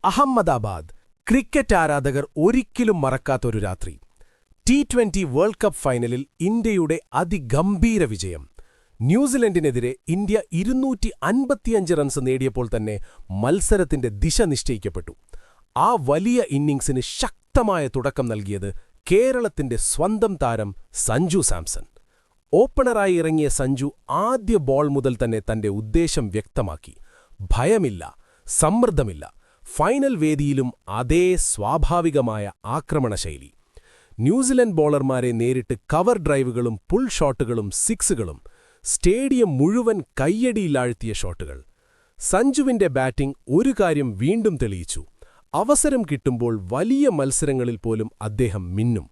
Ahmedabad cricket ആരാധകർ ഒരിക്കലും മറക്കാത്തൊരു രാത്രി. T20 വേൾഡ് കപ്പ് ഫൈനലിൽ ഇന്ത്യയുടെ അതിഗംഭീര വിജയം. ന്യൂസിലൻഡിനെതിരെ ഇന്ത്യ 255 റൺസ് നേടിയപ്പോൾ തന്നെ മത്സരത്തിന്റെ ദിശ നിശ്ചയിക്കപ്പെട്ടു. ആ വലിയ ഇന്നിംഗ്സിന് ശക്തമായ തുടക്കം നൽകിയത് കേരളത്തിന്റെ സ്വന്തം താരം സഞ്ജു സാംസൺ. ഓപ്പണറായി ഇറങ്ങിയ സഞ്ജു ആദ്യ ബോൾ മുതൽ തന്നെ തന്റെ ഉദ്ദേശം വ്യക്തമാക്കി. ഭയമില്ല, സമ്മർദ്ദമില്ല. ഫൈനൽ വേദിയിലും അതേ സ്വാഭാവികമായ ആക്രമണശൈലി. ന്യൂസിലൻഡ് ബോളർമാരെ നേരിട്ട് കവർ ഡ്രൈവുകളും പുൾ ഷോട്ടുകളും സിക്സുകളും, സ്റ്റേഡിയം മുഴുവൻ കയ്യടിയിലാഴ്ത്തിയ ഷോട്ടുകൾ. സഞ്ജുവിന്റെ ബാറ്റിംഗ് ഒരു കാര്യം വീണ്ടും തെളിയിച്ചു: അവസരം കിട്ടുമ്പോൾ വലിയ മത്സരങ്ങളിൽ പോലും അദ്ദേഹം മിന്നും.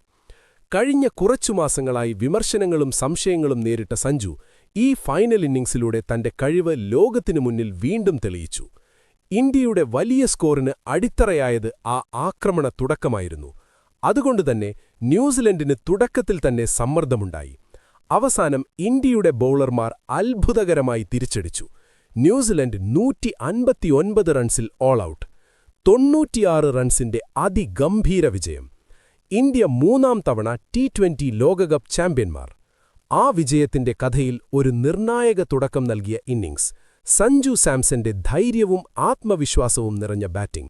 കഴിഞ്ഞ കുറച്ചു മാസങ്ങളായി വിമർശനങ്ങളും സംശയങ്ങളും നേരിട്ട സഞ്ജു ഈ ഫൈനൽ ഇന്നിംഗ്സിലൂടെ തന്റെ കഴിവ് ലോകത്തിനു മുന്നിൽ വീണ്ടും തെളിയിച്ചു. ഇന്ത്യയുടെ വലിയ സ്കോറിന് അടിത്തറയായത് ആ ആക്രമണ തുടക്കമായിരുന്നു. അതുകൊണ്ടുതന്നെ ന്യൂസിലൻഡിന് തുടക്കത്തിൽ തന്നെ സമ്മർദ്ദമുണ്ടായി. അവസാനം ഇന്ത്യയുടെ ബൗളർമാർ അത്ഭുതകരമായി തിരിച്ചടിച്ചു. ന്യൂസിലൻഡ് 159 റൺസിൽ ഓൾ ഔട്ട്. 96 റൺസിന്റെ അതിഗംഭീര വിജയം. ഇന്ത്യ 3ാം തവണ T20 ലോകകപ്പ് ചാമ്പ്യന്മാർ. ആ വിജയത്തിന്റെ കഥയിൽ ഒരു നിർണായക തുടക്കം നൽകിയ ഇന്നിംഗ്സ്, സഞ്ജു സാംസന്റെ ധൈര്യവും ആത്മവിശ്വാസവും നിറഞ്ഞ ബാറ്റിംഗ്.